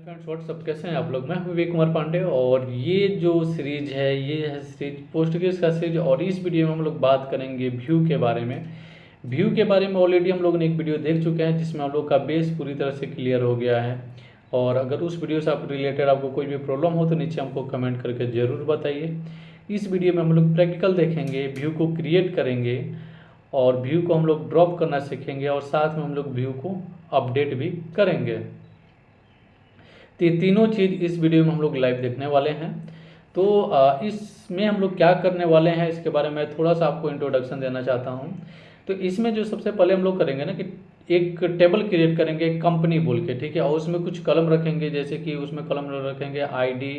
Friends, WhatsApp, कैसे हैं आप लोग। मैं हूं विवेक कुमार पांडे और ये जो सीरीज है ये है सीरीज पोर्टुगीज़ का सीरीज। और इस वीडियो में हम लोग बात करेंगे व्यू के बारे में। व्यू के बारे में ऑलरेडी हम लोगों ने एक वीडियो देख चुके हैं जिसमें हम लोग का बेस पूरी तरह से क्लियर हो गया है। और अगर उस वीडियो से आप रिलेटेड आपको कोई भी प्रॉब्लम हो तो नीचे हमको कमेंट करके ज़रूर बताइए। इस वीडियो में हम लोग प्रैक्टिकल देखेंगे, व्यू को क्रिएट करेंगे और व्यू को हम लोग ड्रॉप करना सीखेंगे और साथ में हम लोग व्यू को अपडेट भी करेंगे। तो ये तीनों चीज़ इस वीडियो में हम लोग लाइव देखने वाले हैं। तो इसमें हम लोग क्या करने वाले हैं इसके बारे में थोड़ा सा आपको इंट्रोडक्शन देना चाहता हूँ। तो इसमें जो सबसे पहले हम लोग करेंगे ना कि एक टेबल क्रिएट करेंगे, एक कंपनी बोल के, ठीक है। और उसमें कुछ कलम रखेंगे, जैसे कि उसमें कलम रखेंगे आईडी,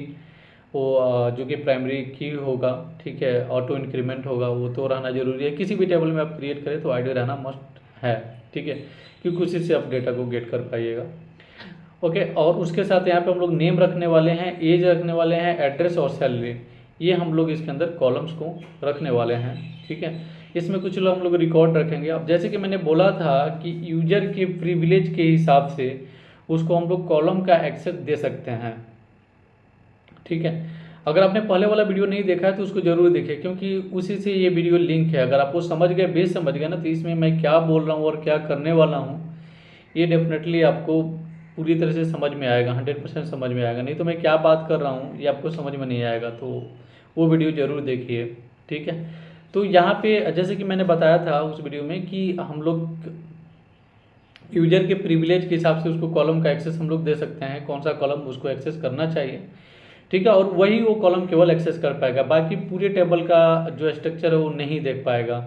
वो जो कि प्राइमरी की होगा, ठीक है। ऑटो इंक्रीमेंट होगा, वो तो रहना जरूरी है। किसी भी टेबल में आप क्रिएट करें तो आईडी रहना मस्ट है, ठीक है, क्योंकि उसी से आप डेटा को गेट कर पाइएगा। ओके, और उसके साथ यहाँ पे हम लोग नेम रखने वाले हैं, एज रखने वाले हैं, एड्रेस और सैलरी, ये हम लोग इसके अंदर कॉलम्स को रखने वाले हैं, ठीक है। इसमें कुछ लोग हम लोग रिकॉर्ड रखेंगे। अब जैसे कि मैंने बोला था कि यूजर के प्रिविलेज के हिसाब से उसको हम लोग कॉलम का एक्सेस दे सकते हैं, ठीक है। अगर आपने पहले वाला वीडियो नहीं देखा है तो उसको जरूर देखें, क्योंकि उसी से ये वीडियो लिंक है। अगर आप वो समझ गए, बेस समझ गए ना, तो इसमें मैं क्या बोल रहा हूँ और क्या करने वाला हूँ ये डेफिनेटली आपको पूरी तरह से समझ में आएगा, 100% समझ में आएगा। नहीं तो मैं क्या बात कर रहा हूँ ये आपको समझ में नहीं आएगा, तो वो वीडियो ज़रूर देखिए, ठीक है। तो यहाँ पे जैसे कि मैंने बताया था उस वीडियो में कि हम लोग यूजर के प्रिविलेज के हिसाब से उसको कॉलम का एक्सेस हम लोग दे सकते हैं, कौन सा कॉलम उसको एक्सेस करना चाहिए, ठीक है। और वही वो कॉलम केवल एक्सेस कर पाएगा, बाकी पूरे टेबल का जो स्ट्रक्चर है वो नहीं देख पाएगा,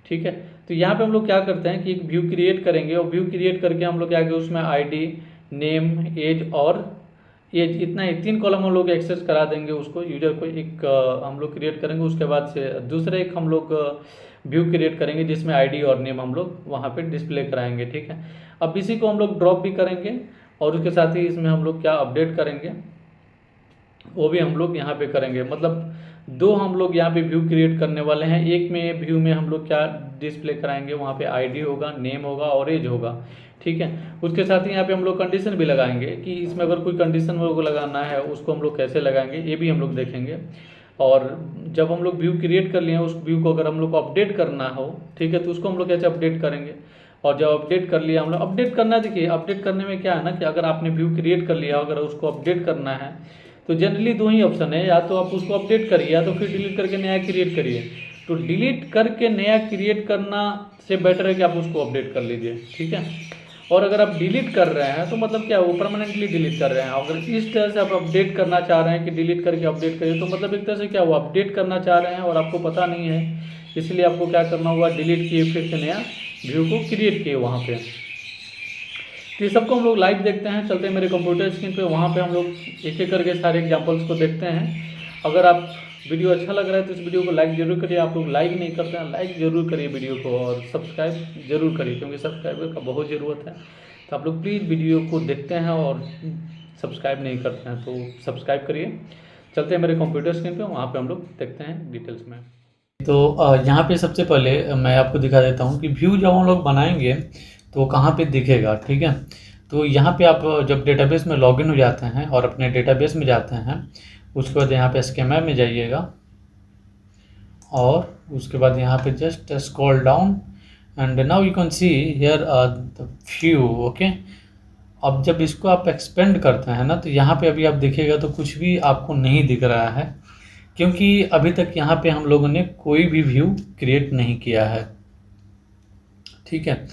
ठीक है। तो यहाँ पे हम लोग क्या करते हैं कि एक व्यू क्रिएट करेंगे और व्यू क्रिएट करके हम लोग क्या करेंगे, उसमें आईडी, नेम, एज और एज, इतना ही 3 कॉलम हम लोग एक्सेस करा देंगे उसको, यूजर को। एक हम लोग क्रिएट करेंगे, उसके बाद से दूसरा एक हम लोग व्यू क्रिएट करेंगे जिसमें आईडी और नेम हम लोग वहाँ पे डिस्प्ले कराएंगे, ठीक है। अब इसी को हम लोग ड्रॉप भी करेंगे और उसके साथ ही इसमें हम लोग क्या अपडेट करेंगे वो भी हम लोग यहाँ पे करेंगे। मतलब 2 हम लोग यहाँ पे व्यू क्रिएट करने वाले हैं। एक में व्यू में हम लोग क्या डिस्प्ले कराएंगे, वहाँ पे आईडी होगा, नेम होगा और एज होगा, ठीक है। उसके साथ ही यहाँ पे हम लोग कंडीशन भी लगाएंगे कि इसमें अगर कोई कंडीशन हम लोग को लगाना है उसको हम लोग कैसे लगाएंगे, ये भी हम लोग देखेंगे। और जब हम लोग व्यू क्रिएट कर लिए उस व्यू को अगर हम लोग को अपडेट करना हो, ठीक है, तो उसको हम लोग कैसे अपडेट करेंगे। और जब अपडेट कर लिया हम लोग, अपडेट करना, देखिए अपडेट करने में क्या है ना कि अगर आपने व्यू क्रिएट कर लिया, अगर उसको अपडेट करना है तो जनरली 2 ही ऑप्शन है, या तो आप उसको अपडेट करिए या तो फिर डिलीट करके नया क्रिएट करिए। तो डिलीट करके नया क्रिएट करना से बेटर है कि आप उसको अपडेट कर लीजिए, ठीक है। और अगर आप डिलीट कर रहे हैं तो मतलब क्या, वो परमानेंटली डिलीट कर रहे हैं। अगर इस तरह से आप अपडेट करना चाह रहे हैं कि डिलीट करके अपडेट करिए, तो मतलब एक तरह से क्या, वो अपडेट करना चाह रहे हैं और आपको पता नहीं है, इसलिए आपको क्या करना होगा, डिलीट किए फिर से नया व्यू को क्रिएट किए वहाँ पर। तो ये सबको हम लोग लाइव देखते हैं, चलते हैं मेरे कंप्यूटर स्क्रीन पे, वहाँ पे हम लोग एक एक करके सारे एग्जांपल्स को देखते हैं। अगर आप वीडियो अच्छा लग रहा है तो इस वीडियो को लाइक जरूर करिए। आप लोग लाइक नहीं करते हैं, लाइक जरूर करिए वीडियो को, और सब्सक्राइब जरूर करिए क्योंकि सब्सक्राइबर का बहुत ज़रूरत है। तो आप लोग प्लीज़ वीडियो को देखते हैं और सब्सक्राइब नहीं करते हैं तो सब्सक्राइब करिए। चलते हैं मेरे कंप्यूटर स्क्रीन पर, वहाँ पर हम लोग देखते हैं डिटेल्स में। तो यहाँ पे सबसे पहले मैं आपको दिखा देता हूँ कि व्यू जब हम लोग बनाएंगे तो कहाँ पे दिखेगा, ठीक है। तो यहाँ पे आप जब डेटाबेस में लॉगिन हो जाते हैं और अपने डेटाबेस में जाते हैं, उसके बाद यहाँ पे स्कीमा में जाइएगा और उसके बाद यहाँ पे just scroll down and now you can see here the view, okay. अब जब इसको आप एक्सपेंड करते हैं ना तो यहाँ पे अभी आप देखिएगा तो कुछ भी आपको नहीं दिख रहा है, क्योंकि अभी तक यहाँ पे हम लोगों ने कोई भी व्यू क्रिएट नहीं किया है, ठीक है।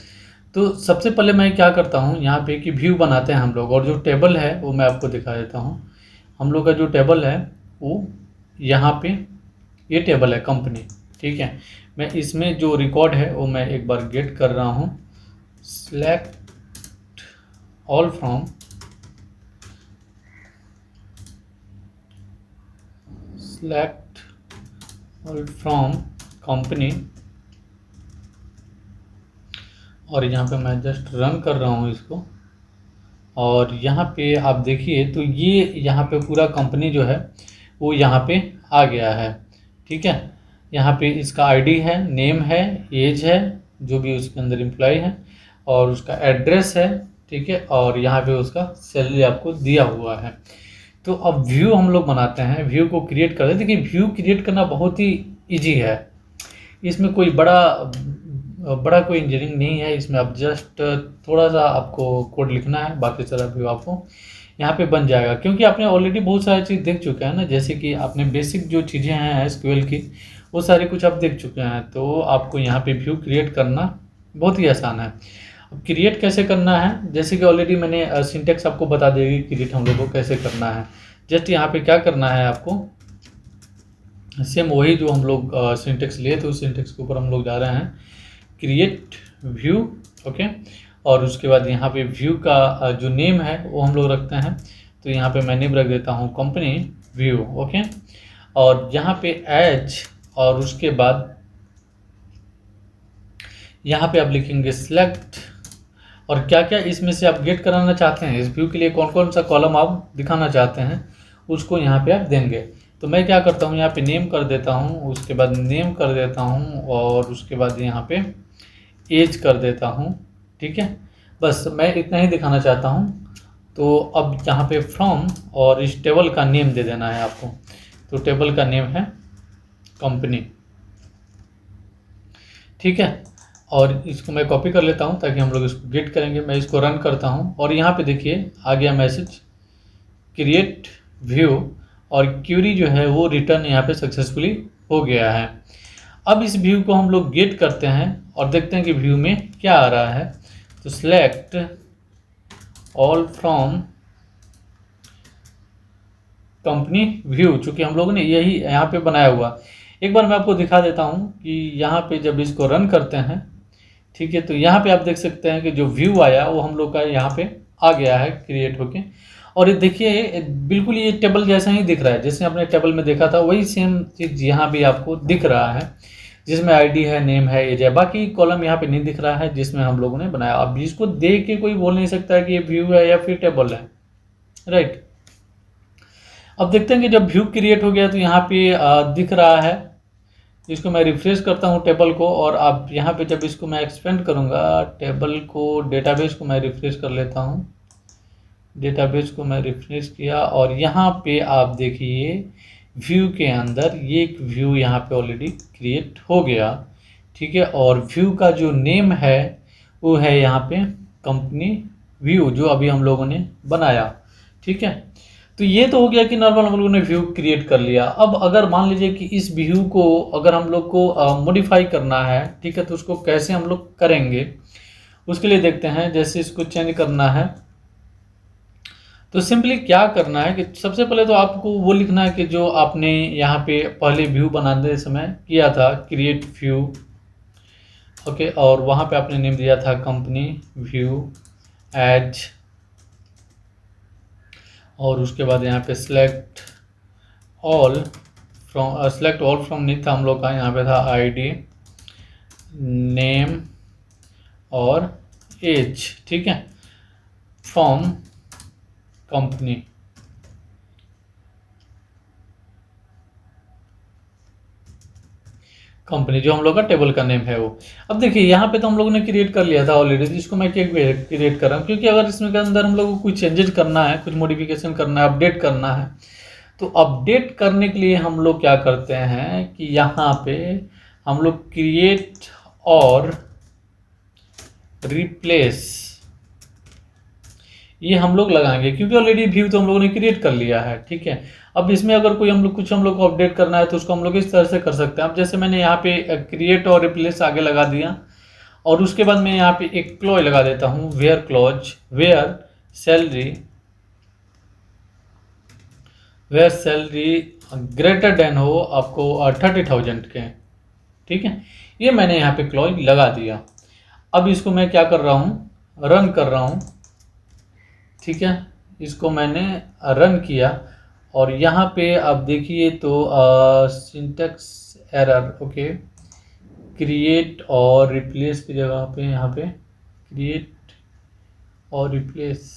तो सबसे पहले मैं क्या करता हूँ यहाँ पे कि व्यू बनाते हैं हम लोग, और जो टेबल है वो मैं आपको दिखा देता हूँ। हम लोग का जो टेबल है वो यहाँ पे ये टेबल है कंपनी, ठीक है। मैं इसमें जो रिकॉर्ड है वो मैं एक बार गेट कर रहा हूँ, सेलेक्ट ऑल फ्रॉम कंपनी, और यहाँ पे मैं जस्ट रन कर रहा हूँ इसको। और यहाँ पे आप देखिए तो ये यहाँ पे पूरा कंपनी जो है वो यहाँ पे आ गया है, ठीक है। यहाँ पे इसका आईडी है, नेम है, एज है, जो भी उसके अंदर एम्प्लॉय है, और उसका एड्रेस है, ठीक है, और यहाँ पे उसका सैलरी आपको दिया हुआ है। तो अब व्यू हम लोग बनाते हैं, व्यू को क्रिएट करते हैं। देखिए व्यू क्रिएट करना बहुत ही ईजी है, इसमें कोई बड़ा कोई इंजीनियरिंग नहीं है। इसमें आप जस्ट थोड़ा सा आपको कोड लिखना है, बाकी सारा व्यू आपको यहाँ पे बन जाएगा, क्योंकि आपने ऑलरेडी बहुत सारी चीज़ देख चुके हैं ना। जैसे कि आपने बेसिक जो चीज़ें हैं एसक्यूएल की, वो सारी कुछ आप देख चुके हैं। तो आपको यहाँ पे व्यू क्रिएट करना बहुत ही आसान है। अब क्रिएट कैसे करना है, जैसे कि ऑलरेडी मैंने सिंटेक्स आपको बता देगी क्रिएट हम लोग को कैसे करना है। जस्ट यहाँ पे क्या करना है आपको, सेम वही जो हम लोग सिंटेक्स लिए थे उस सिंटेक्स के ऊपर हम लोग जा रहे हैं, क्रिएट व्यू। ओके, और उसके बाद यहाँ पे व्यू का जो नेम है वो हम लोग रखते हैं। तो यहाँ पे मैं नेम रख देता हूँ कंपनी व्यू। ओके, और यहाँ पे एज, और उसके बाद यहाँ पे आप लिखेंगे सिलेक्ट, और क्या क्या इसमें से आप गेट कराना चाहते हैं, इस व्यू के लिए कौन कौन सा कॉलम आप दिखाना चाहते हैं उसको यहाँ पे आप देंगे। तो मैं क्या करता हूँ, यहाँ पे नेम कर देता हूँ, उसके बाद नेम कर देता हूँ, और उसके बाद यहाँ पे एज कर देता हूँ। ठीक है, बस मैं इतना ही दिखाना चाहता हूँ। तो अब यहाँ पे फ्रॉम, और इस टेबल का नेम दे देना है आपको। तो टेबल का नेम है कंपनी। ठीक है, और इसको मैं कॉपी कर लेता हूँ ताकि हम लोग इसको गेट करेंगे। मैं इसको रन करता हूँ, और यहाँ पे देखिए आ गया मैसेज क्रिएट व्यू, और क्यूरी जो है वो रिटर्न यहाँ पे सक्सेसफुली हो गया है। अब इस व्यू को हम लोग गेट करते हैं और देखते हैं कि व्यू में क्या आ रहा है। तो select all from company view, चूँकि हम लोगों ने यही यहाँ पे बनाया हुआ। एक बार मैं आपको दिखा देता हूँ कि यहाँ पे जब इसको रन करते हैं, ठीक है, तो यहाँ पे आप देख सकते हैं कि जो व्यू आया वो हम लोग का यहाँ पे आ गया है क्रिएट होके। और ये देखिए बिल्कुल ये टेबल जैसा ही दिख रहा है, जैसे आपने टेबल में देखा था वही सेम चीज़ यहाँ भी आपको दिख रहा है, जिसमें आईडी है, नेम है, एज है। बाकी कॉलम यहाँ पे नहीं दिख रहा है जिसमें हम लोगों ने बनाया। अब इसको देख के कोई बोल नहीं सकता है कि ये व्यू है या फिर टेबल है, राइट। अब देखते हैं कि जब व्यू क्रिएट हो गया तो यहाँ पे दिख रहा है। इसको मैं रिफ्रेश करता हूँ टेबल को, और अब यहाँ पे जब इसको मैं एक्सपेंड करूँगा टेबल को, डेटाबेस को मैं रिफ्रेश कर लेता हूँ। डेटाबेस को मैं रिफ्रेश किया, और यहाँ पे आप देखिए व्यू के अंदर ये एक व्यू यहाँ पे ऑलरेडी क्रिएट हो गया। ठीक है, और व्यू का जो नेम है वो है यहाँ पे कंपनी व्यू, जो अभी हम लोगों ने बनाया। ठीक है, तो ये तो हो गया कि नॉर्मल हम लोगों ने व्यू क्रिएट कर लिया। अब अगर मान लीजिए कि इस व्यू को अगर हम लोग को मॉडिफाई करना है, ठीक है, तो उसको कैसे हम लोग करेंगे उसके लिए देखते हैं। जैसे इसको चेंज करना है तो सिंपली क्या करना है कि सबसे पहले तो आपको वो लिखना है कि जो आपने यहाँ पे पहले व्यू बनाते समय किया था, क्रिएट व्यू। ओके, और वहाँ पे आपने नेम दिया था कंपनी व्यू एज, और उसके बाद यहाँ पे सिलेक्ट ऑल फ्रॉम नहीं था हम लोग का, यहाँ पे था आईडी, नेम और एज। ठीक है, फ्रॉम कंपनी। कंपनी जो हम लोग का टेबल का नेम है वो। अब देखिए यहाँ पे तो हम लोगों ने क्रिएट कर लिया था ऑलरेडी, तो इसको मैं क्या क्रिएट कर रहा हूँ, क्योंकि अगर इसमें के अंदर हम लोग को कुछ चेंजेस करना है, कुछ मॉडिफिकेशन करना है, अपडेट करना है, तो अपडेट करने के लिए हम लोग क्या करते हैं कि यहाँ पे हम लोग क्रिएट और रिप्लेस ये हम लोग लगाएंगे, क्योंकि ऑलरेडी व्यू तो हम लोगों ने क्रिएट कर लिया है। ठीक है, अब इसमें अगर कोई हम लोग को अपडेट करना है तो उसको हम लोग इस तरह से कर सकते हैं। अब जैसे मैंने यहाँ पे क्रिएट और रिप्लेस आगे लगा दिया, और उसके बाद मैं यहाँ पे एक क्लॉज लगा देता हूँ, where clause, where salary greater than हो आपको 30,000 के। ठीक है, ये मैंने यहाँ पे क्लॉज लगा दिया। अब इसको मैं क्या कर रहा हूँ, रन कर रहा हूँ। ठीक है, इसको मैंने रन किया, और यहाँ पे आप देखिए तो सिंटेक्स एरर। ओके, क्रिएट और रिप्लेस की जगह पे यहाँ पे क्रिएट और रिप्लेस,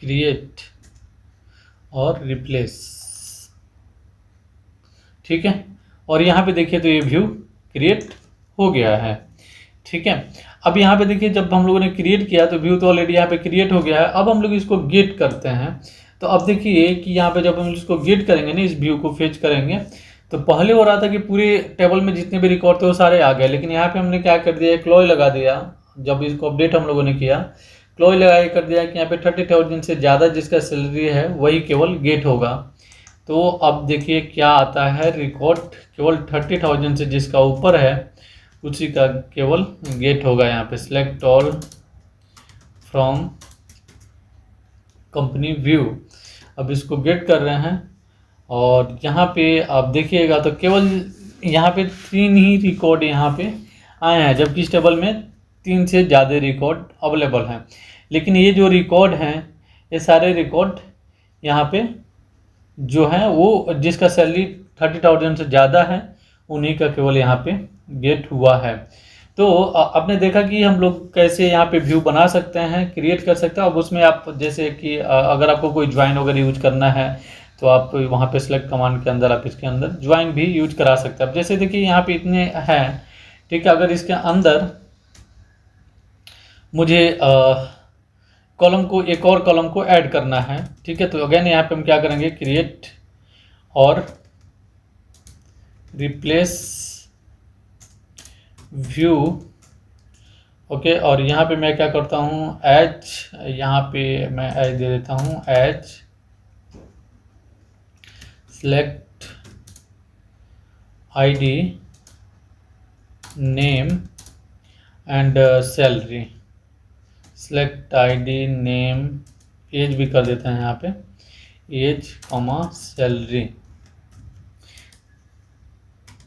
क्रिएट और रिप्लेस। ठीक है, और यहाँ पे देखिए तो ये व्यू क्रिएट हो गया है। ठीक है, अब यहाँ पे देखिए जब हम लोगों ने क्रिएट किया तो व्यू तो ऑलरेडी यहाँ पे क्रिएट हो गया है। अब हम लोग इसको गेट करते हैं। तो अब देखिए कि यहाँ पे जब हम इसको गेट करेंगे ना, इस व्यू को फेच करेंगे, तो पहले हो रहा था कि पूरे टेबल में जितने भी रिकॉर्ड थे वो सारे आ गए, लेकिन यहाँ पे हमने क्या कर दिया, क्लॉज लगा दिया। जब इसको अपडेट हम लोगों ने किया, क्लॉज लगा कर दिया कि यहाँ पे 30,000 से ज़्यादा जिसका सैलरी है वही केवल गेट होगा। तो अब देखिए क्या आता है, रिकॉर्ड केवल 30,000 से जिसका ऊपर है उसी का केवल गेट होगा। यहाँ पे select all from company view, अब इसको गेट कर रहे हैं। और यहाँ पे आप देखिएगा तो केवल यहाँ पे 3 ही रिकॉर्ड यहाँ पे आए हैं, जबकि इस टेबल में 3 से ज़्यादा रिकॉर्ड अवेलेबल हैं। लेकिन ये जो रिकॉर्ड हैं, ये सारे रिकॉर्ड यहाँ पे जो है वो जिसका सैलरी 30,000 से ज़्यादा है उन्हीं का केवल यहाँ पे गेट हुआ है। तो आपने देखा कि हम लोग कैसे यहाँ पे व्यू बना सकते हैं, क्रिएट कर सकते हैं। अब उसमें आप जैसे कि अगर आपको कोई ज्वाइन वगैरह यूज करना है तो आप वहाँ पे सेलेक्ट कमांड के अंदर आप इसके अंदर ज्वाइन भी यूज करा सकते हैं। अब जैसे देखिए यहाँ पे इतने हैं, ठीक है, अगर इसके अंदर मुझे कॉलम को, एक और कॉलम को ऐड करना है, ठीक है, तो अगेन यहाँ पे हम क्या करेंगे, क्रिएट और रिप्लेस व्यू। ओके, और यहाँ पे मैं क्या करता हूँ, एज, यहाँ पे मैं एज दे देता हूँ, age select ID name and salary. Select ID name, age भी कर देते हैं यहाँ पे, age comma salary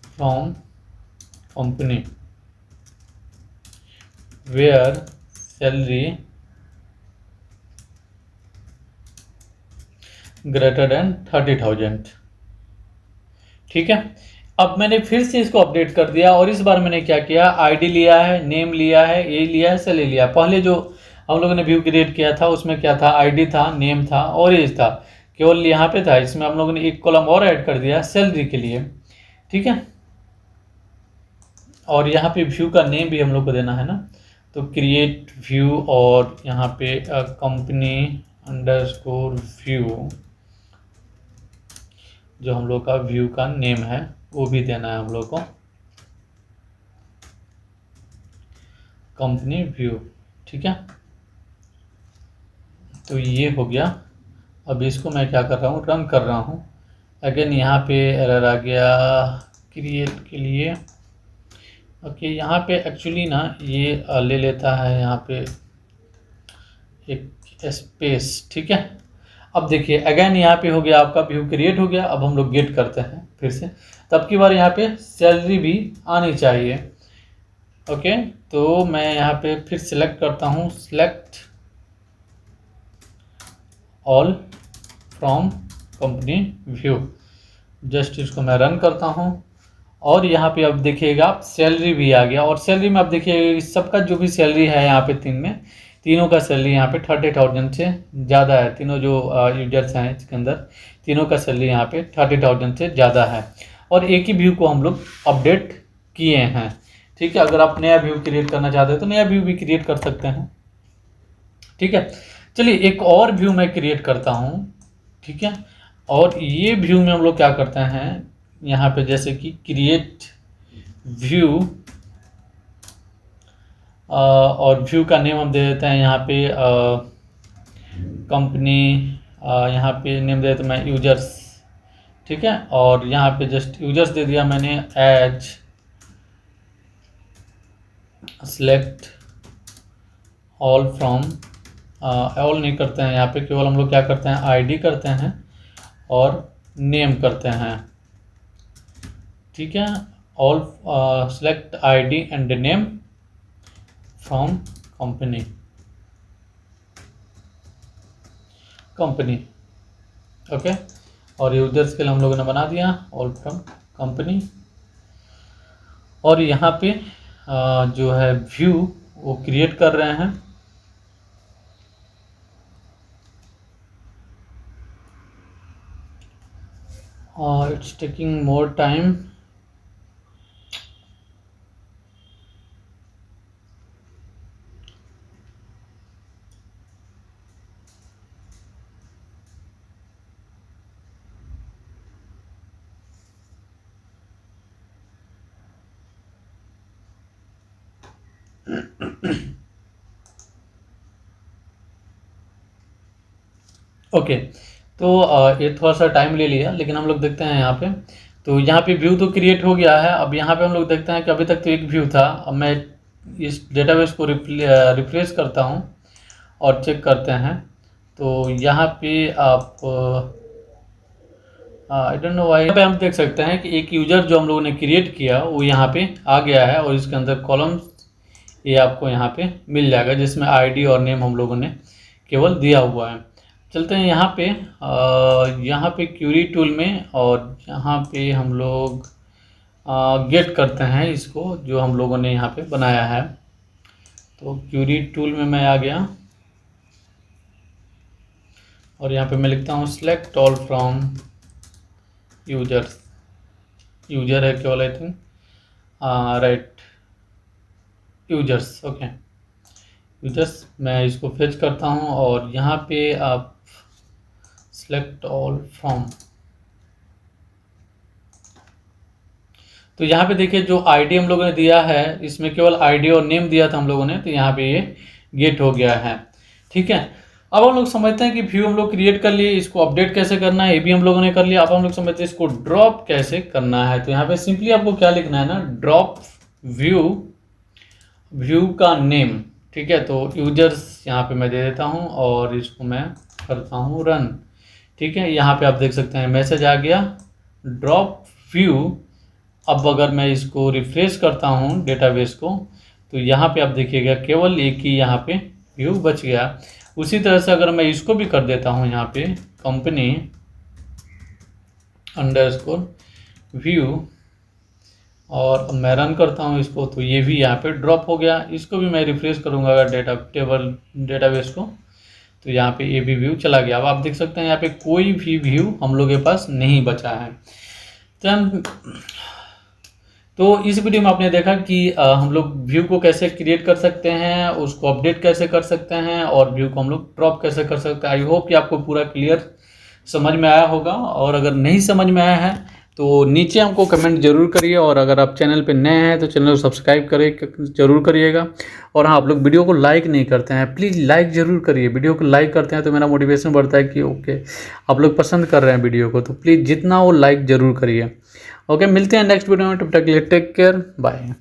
from company where salary greater than 30,000। ठीक है, अब मैंने फिर से इसको अपडेट कर दिया और इस बार मैंने क्या किया, आईडी लिया है, नेम लिया है, एज लिया है, सैलरी लिया। पहले जो हम लोगों ने व्यू क्रिएट किया था उसमें क्या था, आईडी था, नेम था और एज था, केवल यहाँ पे था। इसमें हम लोगों ने एक कॉलम और ऐड कर दिया सैलरी के लिए। ठीक है, और यहाँ पे व्यू का नेम भी हम लोग को देना है ना, तो क्रिएट व्यू और यहाँ पे कंपनी अंडरस्कोर व्यू, जो हम लोग का व्यू का नेम है वो भी देना है हम लोग को, कंपनी व्यू। ठीक है, तो ये हो गया। अब इसको मैं क्या कर रहा हूँ, रन कर रहा हूँ। अगेन यहाँ पे एरर आ गया क्रिएट के लिए। ओके, यहाँ पे एक्चुअली ना ये ले लेता है यहाँ पे एक स्पेस। ठीक है, अब देखिए अगेन यहाँ पे हो गया आपका व्यू क्रिएट हो गया। अब हम लोग गेट करते हैं फिर से, तब की बार यहाँ पे सैलरी भी आनी चाहिए। ओके, तो मैं यहाँ पे फिर सिलेक्ट करता हूँ, select all from company view. Just इसको मैं रन करता हूँ और यहाँ पे अब देखिएगा आप सैलरी भी आ गया। और सैलरी में अब देखिए सबका जो भी सैलरी है यहाँ पे तीनों का सैलरी यहाँ पे 30,000 से ज़्यादा है। तीनों जो यूजर्स हैं इसके अंदर, तीनों का सैलरी यहाँ पे 30,000 से ज़्यादा है। और एक ही व्यू को हम लोग अपडेट किए हैं। ठीक है, अगर आप नया व्यू क्रिएट करना चाहते हैं तो नया व्यू भी क्रिएट कर सकते हैं। ठीक है, चलिए एक और व्यू मैं क्रिएट करता हूँ। ठीक है, और ये व्यू में हम लोग क्या करते हैं, यहाँ पे जैसे कि क्रिएट व्यू और व्यू का नेम हम दे देते हैं यहाँ पे कंपनी, यहाँ पे नेम दे देते मैं यूजर्स। ठीक है, और यहाँ पे जस्ट यूजर्स दे दिया मैंने age select all from, all नहीं करते हैं यहाँ पे, केवल हम लोग क्या करते हैं, आईडी करते हैं और नेम करते हैं। ठीक है, all select ID and name from company okay, और यूजर्स के लिए हम लोगों ने बना दिया ऑल फ्रॉम कंपनी। और यहाँ पे जो है व्यू वो क्रिएट कर रहे हैं। It's taking more time. Okay, तो ये थोड़ा सा टाइम ले लिया, लेकिन हम लोग देखते हैं यहाँ पे। तो यहाँ पे व्यू तो क्रिएट हो गया है। अब यहाँ पे हम लोग देखते हैं कि अभी तक तो एक व्यू था। अब मैं इस डेटाबेस को रिफ्रेश करता हूँ और चेक करते हैं। तो यहाँ पे आप आई डोंट नो वाई, यहाँ पे हम देख सकते हैं कि एक यूज़र जो हम लोगों ने क्रिएट किया वो यहाँ पे आ गया है, और इसके अंदर कॉलम्स ये आपको यहाँ पे मिल जाएगा, जिसमें आईडी और नेम हम लोगों ने केवल दिया हुआ है। चलते हैं यहाँ पे क्यूरी टूल में, और यहाँ पे हम लोग गेट करते हैं इसको जो हम लोगों ने यहाँ पे बनाया है। तो क्यूरी टूल में मैं आ गया, और यहाँ पे मैं लिखता हूँ select all from users. User है केवल, I think, right, users. Okay, users, मैं इसको फेच करता हूँ, और यहाँ पे आप सेलेक्ट ऑल फ्रॉम। तो यहाँ पे देखिए जो आईडी हम लोगों ने दिया है, इसमें केवल आईडी और नेम दिया था हम लोगों ने, तो यहाँ पे ये गेट हो गया है। ठीक है, अब हम लोग समझते हैं कि व्यू हम लोग क्रिएट कर लिए, इसको अपडेट कैसे करना है ये भी हम लोगों ने कर लिया। अब हम लोग समझते हैं इसको ड्रॉप कैसे करना है। तो यहाँ पे सिंपली आपको क्या लिखना है ना, ड्रॉप व्यू का नेम। ठीक है, तो यूजर्स यहाँ पे मैं दे देता हूँ, और इसको मैं करता हूँ रन। ठीक है, यहाँ पे आप देख सकते हैं मैसेज आ गया ड्रॉप व्यू। अब अगर मैं इसको रिफ्रेश करता हूँ डेटाबेस को, तो यहाँ पे आप देखिएगा केवल एक ही यहाँ पे व्यू बच गया। उसी तरह से अगर मैं इसको भी कर देता हूँ यहाँ पे कंपनी अंडरस्कोर व्यू, और मैं रन करता हूँ इसको, तो ये भी यहाँ पे ड्रॉप हो गया। इसको भी मैं रिफ्रेश करूँगा अगर डेटाबेस को, तो यहाँ पे ये भी व्यू चला गया। अब आप देख सकते हैं यहाँ पे कोई भी व्यू हम लोग के पास नहीं बचा है। तो इस वीडियो में आपने देखा कि हम लोग व्यू को कैसे क्रिएट कर सकते हैं, उसको अपडेट कैसे कर सकते हैं, और व्यू को हम लोग ड्रॉप कैसे कर सकते हैं। आई होप कि आपको पूरा क्लियर समझ में आया होगा, और अगर नहीं समझ में आया है तो नीचे हमको कमेंट जरूर करिए, और अगर आप चैनल पे नए हैं तो चैनल को सब्सक्राइब जरूर करिएगा। और हाँ, आप लोग वीडियो को लाइक नहीं करते हैं, प्लीज़ लाइक ज़रूर करिए। वीडियो को लाइक करते हैं तो मेरा मोटिवेशन बढ़ता है कि ओके आप लोग पसंद कर रहे हैं वीडियो को, तो प्लीज़ जितना वो लाइक ज़रूर करिए। ओके, मिलते हैं नेक्स्ट वीडियो में, तब तक के लिए टेक केयर, बाय।